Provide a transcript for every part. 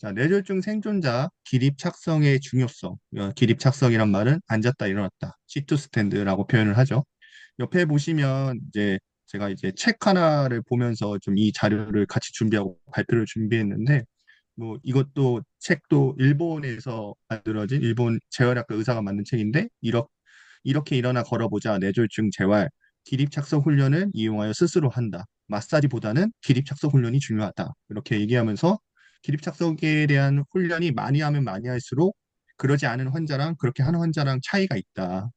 자, 뇌졸중 생존자 기립 착성의 중요성. 기립 착성이란 말은 앉았다 일어났다. 시트 스탠드라고 표현을 하죠. 옆에 보시면 이제 제가 이제 책 하나를 보면서 좀 이 자료를 같이 준비하고 발표를 준비했는데 뭐 이것도 책도 일본에서 만들어진 일본 재활학과 의사가 만든 책인데 이렇게 일어나 걸어보자 뇌졸중 재활 기립착석 훈련을 이용하여 스스로 한다. 마사지보다는 기립착석 훈련이 중요하다. 이렇게 얘기하면서 기립착석에 대한 훈련이 많이 하면 많이 할수록 그러지 않은 환자랑 그렇게 하는 환자랑 차이가 있다.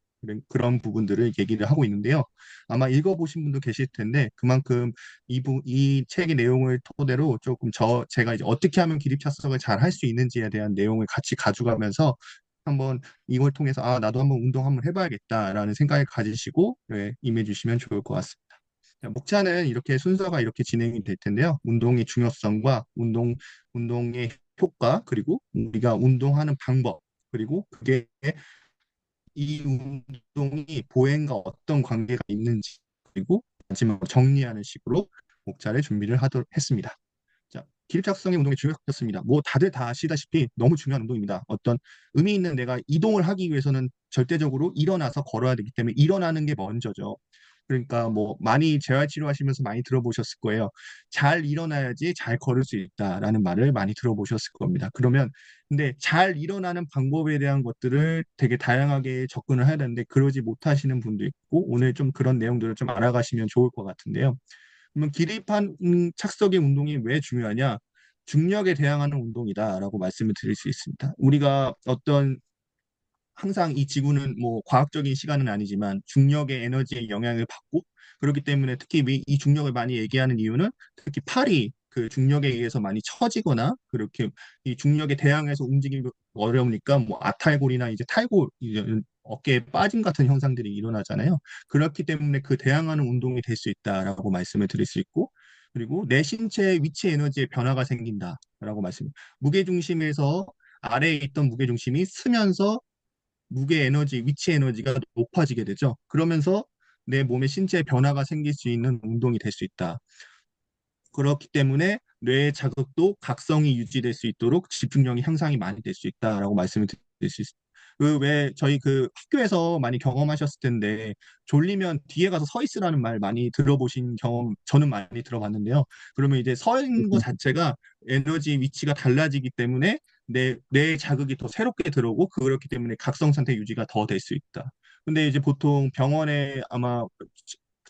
그런 부분들을 얘기를 하고 있는데요. 아마 읽어보신 분도 계실 텐데 그만큼 이 책의 내용을 토대로 조금 제가 이제 어떻게 하면 기립착석을 잘 할 수 있는지에 대한 내용을 같이 가져가면서 한번 이걸 통해서 나도 한번 운동 한번 해봐야겠다라는 생각을 가지시고 임해주시면 좋을 것 같습니다. 자, 목차는 이렇게 순서가 이렇게 진행이 될 텐데요. 운동의 중요성과 운동의 효과 그리고 우리가 운동하는 방법 그리고 그게 이 운동이 보행과 어떤 관계가 있는지 그리고 마지막으로 정리하는 식으로 목차를 준비를 하도록 했습니다. 자, 기립작성의 운동이 중요했습니다. 뭐 다들 다 아시다시피 너무 중요한 운동입니다. 어떤 의미 있는 내가 이동을 하기 위해서는 절대적으로 일어나서 걸어야 되기 때문에 일어나는 게 먼저죠. 그러니까 뭐 많이 재활치료하시면서 많이 들어보셨을 거예요. 잘 일어나야지 잘 걸을 수 있다라는 말을 많이 들어보셨을 겁니다. 그러면 근데 잘 일어나는 방법에 대한 것들을 되게 다양하게 접근을 해야 되는데 그러지 못하시는 분도 있고 오늘 좀 그런 내용들을 좀 알아가시면 좋을 것 같은데요. 그러면 기립한 착석의 운동이 왜 중요하냐? 중력에 대항하는 운동이다라고 말씀을 드릴 수 있습니다. 우리가 어떤 항상 이 지구는 뭐 과학적인 시간은 아니지만 중력의 에너지의 영향을 받고 그렇기 때문에 특히 이 중력을 많이 얘기하는 이유는 특히 팔이 그 중력에 의해서 많이 처지거나 그렇게 이 중력에 대항해서 움직이기 어려우니까 뭐 아탈골이나 이제 탈골 이제 어깨에 빠짐 같은 현상들이 일어나잖아요. 그렇기 때문에 그 대항하는 운동이 될 수 있다라고 말씀을 드릴 수 있고 그리고 내 신체의 위치 에너지의 변화가 생긴다라고 말씀. 무게중심에서 아래에 있던 무게중심이 스면서 무게 에너지, 위치 에너지가 높아지게 되죠. 그러면서 내 몸의 신체에 변화가 생길 수 있는 운동이 될 수 있다. 그렇기 때문에 뇌의 자극도 각성이 유지될 수 있도록 집중력이 향상이 많이 될 수 있다라고 말씀을 드릴 수 있습니다. 그 왜 저희 그 학교에서 많이 경험하셨을 텐데 졸리면 뒤에 가서 서 있으라는 말 많이 들어보신 경험 저는 많이 들어봤는데요. 그러면 이제 서 있는 것 자체가 에너지 위치가 달라지기 때문에 뇌의 자극이 더 새롭게 들어오고 그렇기 때문에 각성 상태 유지가 더 될 수 있다. 근데 이제 보통 병원에 아마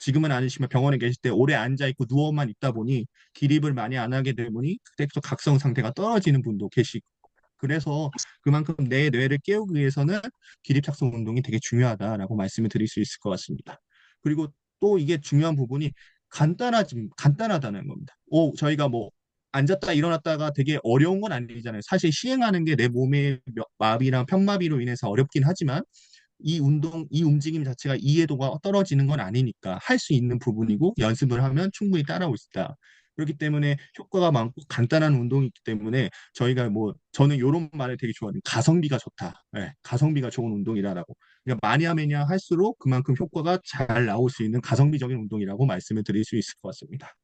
지금은 아니시면 병원에 계실 때 오래 앉아 있고 누워만 있다 보니 기립을 많이 안 하게 되보니 그때부터 각성 상태가 떨어지는 분도 계시고 그래서 그만큼 내 뇌를 깨우기 위해서는 기립착성 운동이 되게 중요하다라고 말씀을 드릴 수 있을 것 같습니다. 그리고 또 이게 중요한 부분이 간단하다는 겁니다. 저희가 뭐 앉았다 일어났다가 되게 어려운 건 아니잖아요. 사실 시행하는 게 내 몸의 마비랑 편마비로 인해서 어렵긴 하지만 이 움직임 자체가 이해도가 떨어지는 건 아니니까 할 수 있는 부분이고 연습을 하면 충분히 따라올 수 있다. 그렇기 때문에 효과가 많고 간단한 운동이기 때문에 저희가 뭐 저는 이런 말을 되게 좋아하는 가성비가 좋다. 네, 가성비가 좋은 운동이다라고. 그러니까 많이 하면야 할수록 그만큼 효과가 잘 나올 수 있는 가성비적인 운동이라고 말씀을 드릴 수 있을 것 같습니다.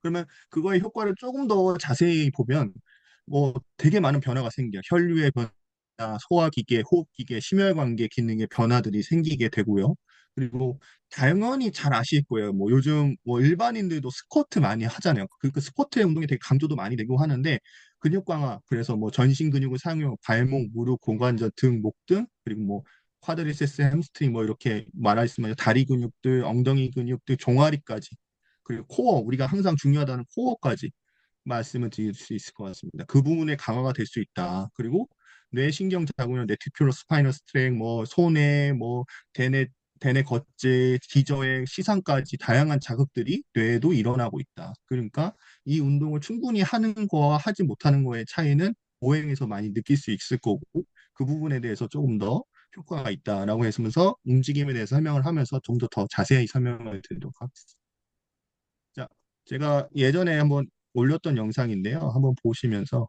그러면 그거의 효과를 조금 더 자세히 보면 뭐 되게 많은 변화가 생겨요. 혈류의 변화, 소화기계, 호흡기계, 심혈관계 기능의 변화들이 생기게 되고요. 그리고 당연히 잘 아실 거예요. 뭐 요즘 뭐 일반인들도 스쿼트 많이 하잖아요. 그 스쿼트의 운동이 되게 강도도 많이 되고 하는데 근육 강화, 그래서 뭐 전신 근육을 사용해 발목, 무릎, 고관절, 등, 목 등, 그리고 뭐 쿼드리세스, 햄스트링 뭐 이렇게 말할 수 있는 다리 근육들, 엉덩이 근육들, 종아리까지 그리고 코어, 우리가 항상 중요하다는 코어까지 말씀을 드릴 수 있을 것 같습니다. 그 부분에 강화가 될 수 있다. 그리고 뇌신경 자극은 레티큘러 스파이널 스트랙, 뭐 손해, 뭐 대뇌 대뇌 겉제, 기저의 시상까지 다양한 자극들이 뇌에도 일어나고 있다. 그러니까 이 운동을 충분히 하는 거와 하지 못하는 거의 차이는 보행에서 많이 느낄 수 있을 거고 그 부분에 대해서 조금 더 효과가 있다라고 했으면서 움직임에 대해서 설명을 하면서 좀 더 자세히 설명을 드리도록 하겠습니다. 자, 제가 예전에 한번 올렸던 영상인데요. 한번 보시면서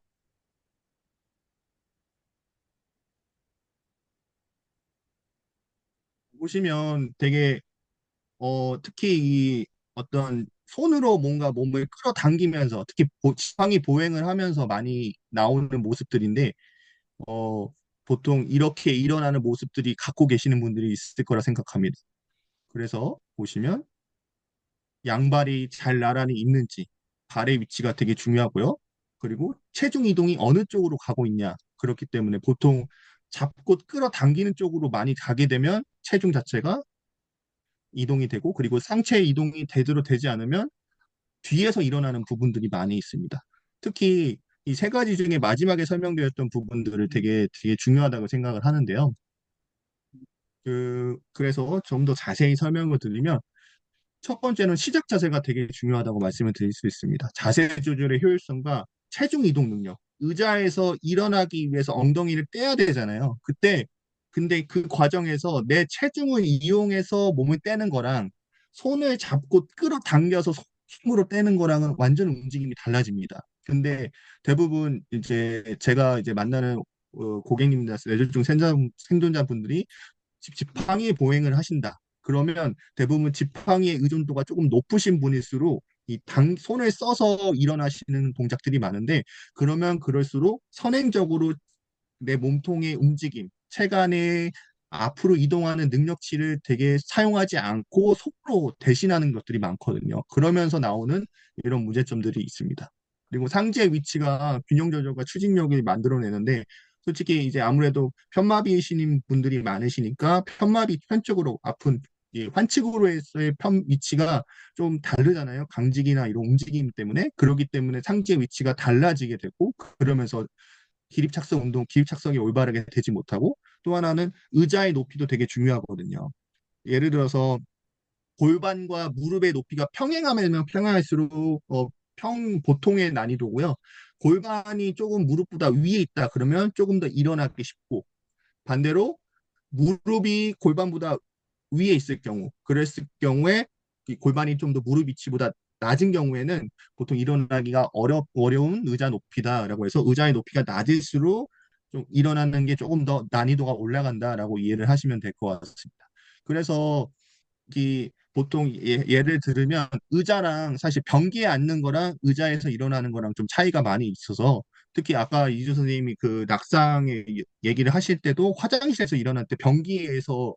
보시면 되게 특히 이 어떤 손으로 뭔가 몸을 끌어당기면서 특히 지팡이 보행을 하면서 많이 나오는 모습들인데 어, 보통 이렇게 일어나는 모습들이 갖고 계시는 분들이 있을 거라 생각합니다. 그래서 보시면 양발이 잘 나란히 있는지 발의 위치가 되게 중요하고요. 그리고 체중 이동이 어느 쪽으로 가고 있냐. 그렇기 때문에 보통 잡고 끌어당기는 쪽으로 많이 가게 되면 체중 자체가 이동이 되고 그리고 상체 이동이 제대로 되지 않으면 뒤에서 일어나는 부분들이 많이 있습니다. 특히 이 세 가지 중에 마지막에 설명드렸던 부분들을 되게 중요하다고 생각을 하는데요. 그래서 좀 더 자세히 설명을 드리면 첫 번째는 시작 자세가 되게 중요하다고 말씀을 드릴 수 있습니다. 자세 조절의 효율성과 체중 이동 능력. 의자에서 일어나기 위해서 엉덩이를 떼야 되잖아요. 근데 그 과정에서 내 체중을 이용해서 몸을 떼는 거랑 손을 잡고 끌어당겨서 힘으로 떼는 거랑은 완전 움직임이 달라집니다. 근데 대부분 이제 제가 이제 만나는 고객님들, 뇌졸중 생존자분들이 지팡이 보행을 하신다. 그러면 대부분 지팡이의 의존도가 조금 높으신 분일수록 손을 써서 일어나시는 동작들이 많은데 그러면 그럴수록 선행적으로 내 몸통의 움직임, 체간의 앞으로 이동하는 능력치를 되게 사용하지 않고 손으로 대신하는 것들이 많거든요. 그러면서 나오는 이런 문제점들이 있습니다. 그리고 상체의 위치가 균형 조절과 추진력을 만들어내는데 솔직히 이제 아무래도 편마비이신 분들이 많으시니까 편마비 편쪽으로 아픈 이 환측으로의 편 위치가 좀 다르잖아요. 강직이나 이런 움직임 때문에 그렇기 때문에 상체 위치가 달라지게 되고 그러면서 기립 착석이 올바르게 되지 못하고 또 하나는 의자의 높이도 되게 중요하거든요. 예를 들어서 골반과 무릎의 높이가 평행하면 평행할수록 보통의 난이도고요. 골반이 조금 무릎보다 위에 있다 그러면 조금 더 일어나기 쉽고 반대로 무릎이 골반보다 위에 있을 경우, 그랬을 경우에 이 골반이 좀 더 무릎 위치보다 낮은 경우에는 보통 일어나기가 어려운 의자 높이다라고 해서 의자의 높이가 낮을수록 좀 일어나는 게 조금 더 난이도가 올라간다라고 이해를 하시면 될 것 같습니다. 그래서 보통 예를 들으면 의자랑 사실 변기에 앉는 거랑 의자에서 일어나는 거랑 좀 차이가 많이 있어서 특히 아까 이주 선생님이 그 낙상의 얘기를 하실 때도 화장실에서 일어날 때 변기에서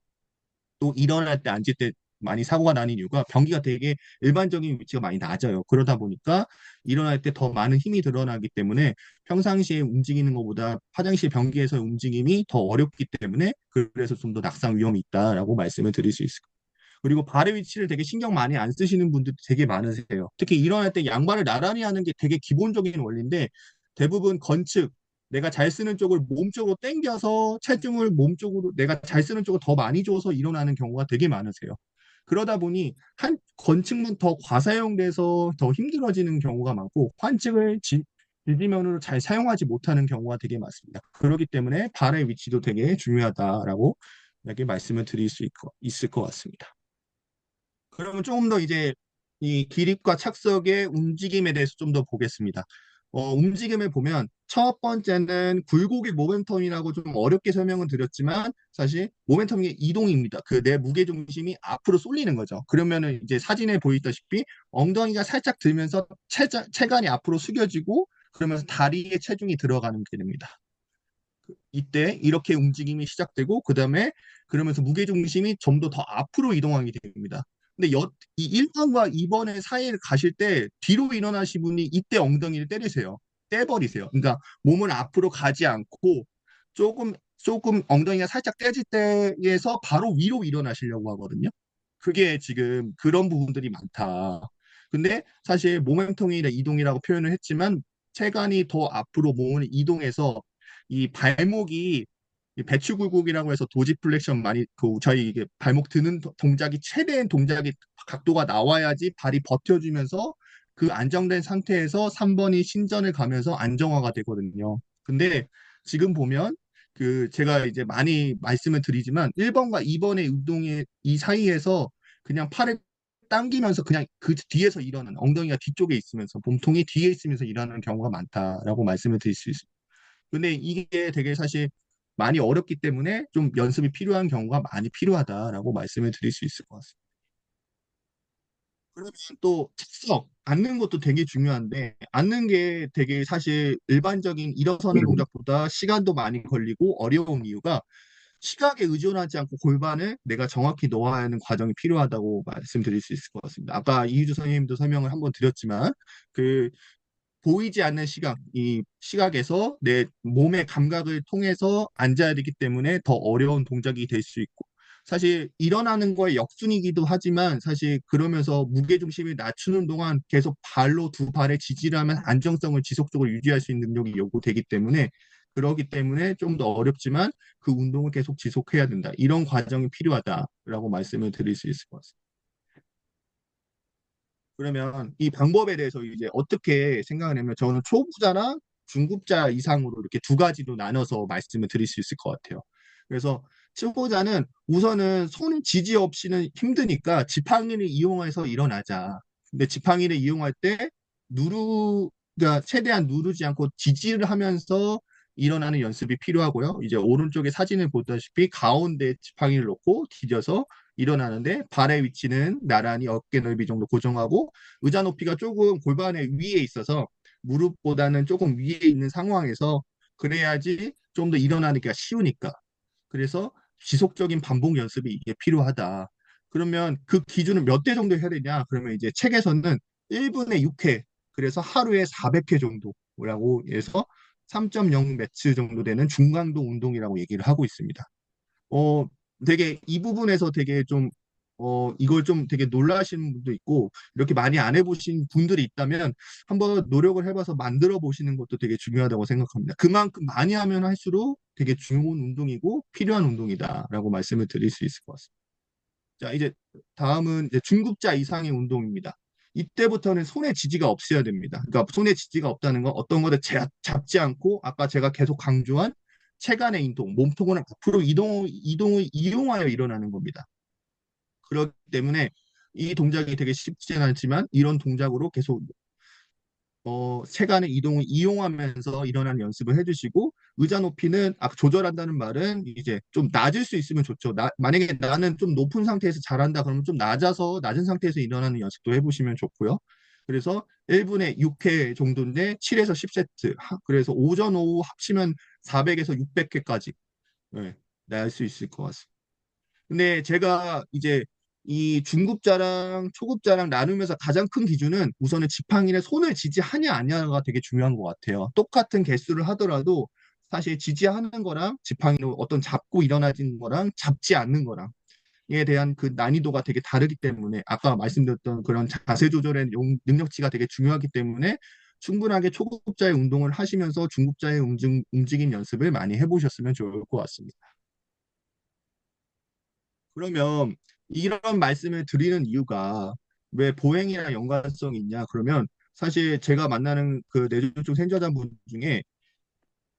또 일어날 때 앉을 때 많이 사고가 나는 이유가 변기가 되게 일반적인 위치가 많이 낮아요. 그러다 보니까 일어날 때 더 많은 힘이 드러나기 때문에 평상시에 움직이는 것보다 화장실 변기에서 움직임이 더 어렵기 때문에 그래서 좀 더 낙상 위험이 있다라고 말씀을 드릴 수 있을 거예요. 그리고 발의 위치를 되게 신경 많이 안 쓰시는 분들 되게 많으세요. 특히 일어날 때 양발을 나란히 하는 게 되게 기본적인 원리인데 대부분 건축, 내가 잘 쓰는 쪽을 몸 쪽으로 당겨서 체중을 몸 쪽으로 내가 잘 쓰는 쪽을 더 많이 줘서 일어나는 경우가 되게 많으세요. 그러다 보니 한 건축만 더 과사용돼서 더 힘들어지는 경우가 많고 환측을 지지면으로 잘 사용하지 못하는 경우가 되게 많습니다. 그렇기 때문에 발의 위치도 되게 중요하다라고 이렇게 말씀을 드릴 수 있을 것 같습니다. 그러면 조금 더 이제 이 기립과 착석의 움직임에 대해서 좀 더 보겠습니다. 움직임을 보면 첫 번째는 굴곡의 모멘텀이라고 좀 어렵게 설명을 드렸지만 사실 모멘텀이 이동입니다. 그 내 무게 중심이 앞으로 쏠리는 거죠. 그러면은 이제 사진에 보이다시피 엉덩이가 살짝 들면서 체간이 앞으로 숙여지고 그러면서 다리에 체중이 들어가는 게 됩니다. 이때 이렇게 움직임이 시작되고 그다음에 그러면서 무게중심이 좀 더 앞으로 이동하게 됩니다. 근데 이 1번과 2번의 사이를 가실 때 뒤로 일어나신 분이 이때 엉덩이를 때리세요. 떼버리세요. 그러니까 몸을 앞으로 가지 않고 조금 엉덩이가 살짝 떼질 때에서 바로 위로 일어나시려고 하거든요. 그게 지금 그런 부분들이 많다. 근데 사실 모멘텀이나 이동이라고 표현을 했지만 체간이 더 앞으로 몸을 이동해서 이 발목이 이 배추굴곡이라고 해서 도지플렉션 많이 저희 이게 발목 드는 동작이 최대한 동작이 각도가 나와야지 발이 버텨주면서 그 안정된 상태에서 3번이 신전을 가면서 안정화가 되거든요. 근데 지금 보면 그 제가 이제 많이 말씀을 드리지만 1번과 2번의 운동의 이 사이에서 그냥 팔을 당기면서 그냥 그 뒤에서 일어나는 엉덩이가 뒤쪽에 있으면서 몸통이 뒤에 있으면서 일어나는 경우가 많다라고 말씀을 드릴 수 있습니다. 근데 이게 되게 사실 많이 어렵기 때문에 좀 연습이 필요한 경우가 많이 필요하다라고 말씀을 드릴 수 있을 것 같습니다. 그러면 또 착석, 앉는 것도 되게 중요한데, 앉는 게 되게 사실 일반적인 일어서는 동작보다 시간도 많이 걸리고 어려운 이유가 시각에 의존하지 않고 골반을 내가 정확히 놓아야 하는 과정이 필요하다고 말씀드릴 수 있을 것 같습니다. 아까 이희주 선생님도 설명을 한번 드렸지만, 그 보이지 않는 시각, 이 시각에서 내 몸의 감각을 통해서 앉아야 되기 때문에 더 어려운 동작이 될 수 있고, 사실 일어나는 거에 역순이기도 하지만 사실 그러면서 무게중심을 낮추는 동안 계속 발로 두 발에 지지를 하면 안정성을 지속적으로 유지할 수 있는 능력이 요구되기 때문에 그러기 때문에 좀 더 어렵지만 그 운동을 계속 지속해야 된다. 이런 과정이 필요하다라고 말씀을 드릴 수 있을 것 같습니다. 그러면 이 방법에 대해서 이제 어떻게 생각을 하면 저는 초보자나 중급자 이상으로 이렇게 두 가지로 나눠서 말씀을 드릴 수 있을 것 같아요. 그래서 초보자는 우선은 손 지지 없이는 힘드니까 지팡이를 이용해서 일어나자. 근데 지팡이를 이용할 때 그러니까 최대한 누르지 않고 지지를 하면서 일어나는 연습이 필요하고요. 이제 오른쪽에 사진을 보다시피 가운데 지팡이를 놓고 디뎌서 일어나는데 발의 위치는 나란히 어깨 넓이 정도 고정하고 의자 높이가 조금 골반의 위에 있어서 무릎보다는 조금 위에 있는 상황에서 그래야지 좀 더 일어나기가 쉬우니까. 그래서 지속적인 반복 연습이 이게 필요하다. 그러면 그 기준은 몇 대 정도 해야 되냐? 그러면 이제 책에서는 1분에 6회, 그래서 하루에 400회 정도라고 해서 3.0 매츠 정도 되는 중강도 운동이라고 얘기를 하고 있습니다. 어, 되게 이 부분에서 되게 좀, 이걸 좀 되게 놀라시는 분도 있고, 이렇게 많이 안 해보신 분들이 있다면 한번 노력을 해봐서 만들어 보시는 것도 되게 중요하다고 생각합니다. 그만큼 많이 하면 할수록 되게 좋은 운동이고 필요한 운동이다라고 말씀을 드릴 수 있을 것 같습니다. 자, 이제 다음은 이제 중급자 이상의 운동입니다. 이때부터는 손에 지지가 없어야 됩니다. 그러니까 손에 지지가 없다는 건 어떤 것을 잡지 않고 아까 제가 계속 강조한 체간의 이동, 몸통을 앞으로 이동을 이용하여 일어나는 겁니다. 그렇기 때문에 이 동작이 되게 쉽지는 않지만 이런 동작으로 계속 세간의 이동을 이용하면서 일어나는 연습을 해주시고 의자 높이는 조절한다는 말은 이제 좀 낮을 수 있으면 좋죠. 만약에 나는 좀 높은 상태에서 잘한다 그러면 좀 낮아서 낮은 상태에서 일어나는 연습도 해보시면 좋고요. 그래서 1분에 6회 정도인데 7에서 10세트. 그래서 오전 오후 합치면 400에서 600회까지 날 수 있을 것 같습니다. 근데 제가 이제 이 중급자랑 초급자랑 나누면서 가장 큰 기준은 우선은 지팡이에 손을 지지하냐 아니냐가 되게 중요한 것 같아요. 똑같은 개수를 하더라도 사실 지지하는 거랑 지팡이로 어떤 잡고 일어나진 거랑 잡지 않는 거랑 에 대한 그 난이도가 되게 다르기 때문에 아까 말씀드렸던 그런 자세 조절의 능력치가 되게 중요하기 때문에 충분하게 초급자의 운동을 하시면서 중급자의 움직임 연습을 많이 해보셨으면 좋을 것 같습니다. 그러면 이런 말씀을 드리는 이유가 왜 보행이랑 연관성이 있냐? 그러면 사실 제가 만나는 그 뇌졸중 생존자분 중에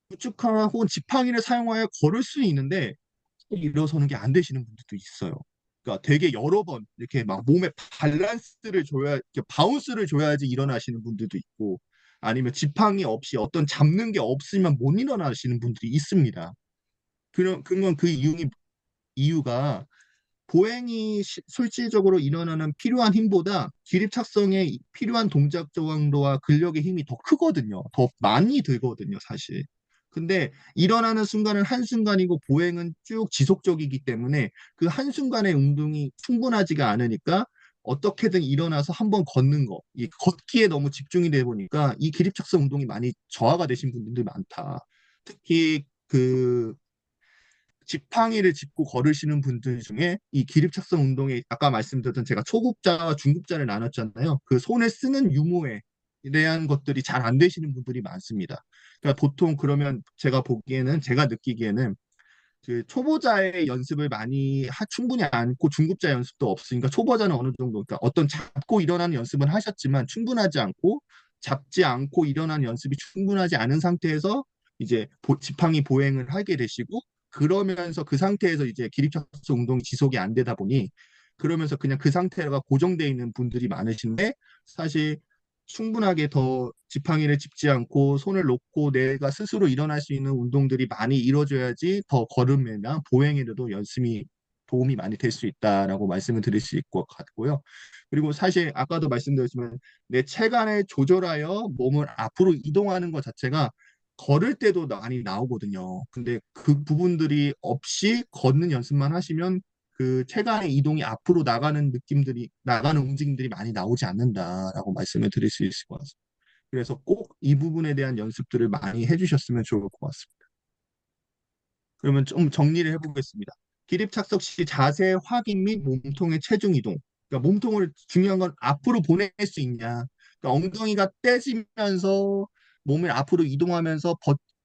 부축하나 혹은 지팡이를 사용하여 걸을 수 있는데 일어서는 게 안 되시는 분들도 있어요. 그러니까 되게 여러 번 이렇게 막 몸에 밸런스를 줘야, 이렇게 바운스를 줘야지 일어나시는 분들도 있고 아니면 지팡이 없이 어떤 잡는 게 없으면 못 일어나시는 분들이 있습니다. 그러면 그 이유가 보행이 실질적으로 일어나는 필요한 힘보다 기립 착성에 필요한 동작 정도와 근력의 힘이 더 크거든요. 더 많이 들거든요, 사실. 근데 일어나는 순간은 한순간이고 보행은 쭉 지속적이기 때문에 그 한순간의 운동이 충분하지가 않으니까 어떻게든 일어나서 한번 걷는 거, 이 걷기에 너무 집중이 되다 보니까 이 기립착성 운동이 많이 저하가 되신 분들이 많다. 특히 그 지팡이를 짚고 걸으시는 분들 중에 이 기립착성 운동에 아까 말씀드렸던 제가 초급자와 중급자를 나눴잖아요. 그 손을 쓰는 유무에 대한 것들이 잘 안 되시는 분들이 많습니다. 그러니까 보통 그러면 제가 느끼기에는 그 초보자의 연습을 많이 충분히 않고 중급자 연습도 없으니까 초보자는 어느 정도 그러니까 어떤 잡고 일어나는 연습은 하셨지만 충분하지 않고 잡지 않고 일어나는 연습이 충분하지 않은 상태에서 이제 지팡이 보행을 하게 되시고 그러면서 그 상태에서 이제 기립착성 운동이 지속이 안 되다 보니 그러면서 그냥 그 상태가 고정되어 있는 분들이 많으신데 사실 충분하게 더 지팡이를 짚지 않고 손을 놓고 내가 스스로 일어날 수 있는 운동들이 많이 이루어져야지 더 걸음이나 보행에도 도움이 많이 될 수 있다라고 말씀을 드릴 수 있을 것 같고요. 그리고 사실 아까도 말씀드렸지만 내 체간을 조절하여 몸을 앞으로 이동하는 것 자체가 걸을 때도 많이 나오거든요. 근데 그 부분들이 없이 걷는 연습만 하시면 그 체간의 이동이 앞으로 나가는 느낌들이, 나가는 움직임들이 많이 나오지 않는다라고 말씀을 드릴 수 있을 것 같습니다. 그래서 꼭 이 부분에 대한 연습들을 많이 해주셨으면 좋을 것 같습니다. 그러면 좀 정리를 해보겠습니다. 기립 착석 시 자세 확인 및 몸통의 체중 이동. 그러니까 몸통을 중요한 건 앞으로 보낼 수 있냐. 그러니까 엉덩이가 떼지면서 몸을 앞으로 이동하면서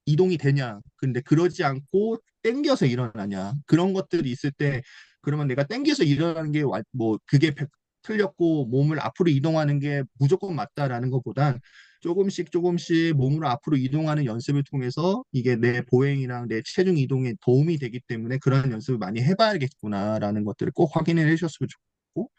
이동이 되냐. 근데 그러지 않고 땡겨서 일어나냐. 그런 것들이 있을 때 그러면 내가 땡겨서 일어나는 게 뭐 그게 틀렸고 몸을 앞으로 이동하는 게 무조건 맞다라는 것보단 조금씩 조금씩 몸으로 앞으로 이동하는 연습을 통해서 이게 내 보행이랑 내 체중 이동에 도움이 되기 때문에 그런 연습을 많이 해봐야겠구나라는 것들을 꼭 확인을 해주셨으면 좋겠고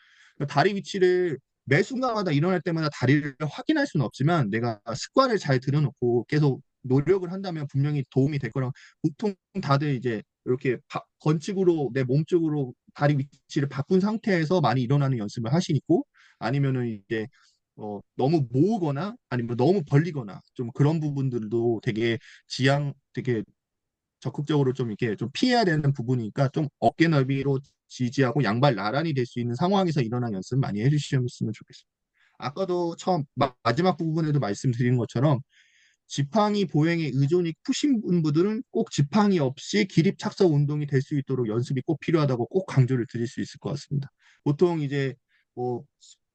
다리 위치를 매 순간마다 일어날 때마다 다리를 확인할 수는 없지만 내가 습관을 잘 들여놓고 계속 노력을 한다면 분명히 도움이 될 거라 보통 다들 이제 이렇게 건축으로 내 몸쪽으로 다리 위치를 바꾼 상태에서 많이 일어나는 연습을 하시고 아니면은 이제 너무 모으거나 아니면 너무 벌리거나 좀 그런 부분들도 되게 적극적으로 좀 이렇게 좀 피해야 되는 부분이니까 좀 어깨 넓이로 지지하고 양발 나란히 될 수 있는 상황에서 일어나는 연습 많이 해주시면 좋겠습니다. 아까도 마지막 부분에도 말씀드린 것처럼 지팡이 보행에 의존이 크신 분들은 꼭 지팡이 없이 기립 착석 운동이 될 수 있도록 연습이 꼭 필요하다고 꼭 강조를 드릴 수 있을 것 같습니다. 보통 이제 뭐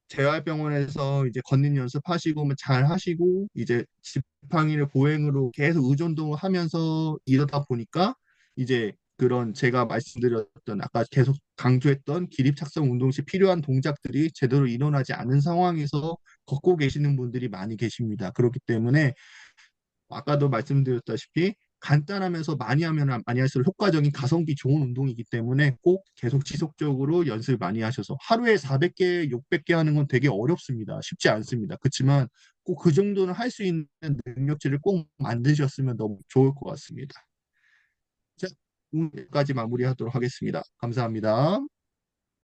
재활병원에서 이제 걷는 연습하시고 뭐 잘 하시고 이제 지팡이를 보행으로 계속 의존동을 하면서 이러다 보니까 이제 그런 제가 말씀드렸던 아까 계속 강조했던 기립 착석 운동 시 필요한 동작들이 제대로 일어나지 않은 상황에서 걷고 계시는 분들이 많이 계십니다. 그렇기 때문에 아까도 말씀드렸다시피 간단하면서 많이 하면 많이 할수록 효과적인 가성비 좋은 운동이기 때문에 꼭 계속 지속적으로 연습을 많이 하셔서 하루에 400개, 600개 하는 건 되게 어렵습니다. 쉽지 않습니다. 그렇지만 꼭 그 정도는 할 수 있는 능력치를 꼭 만드셨으면 너무 좋을 것 같습니다. 자, 오늘까지 마무리하도록 하겠습니다. 감사합니다.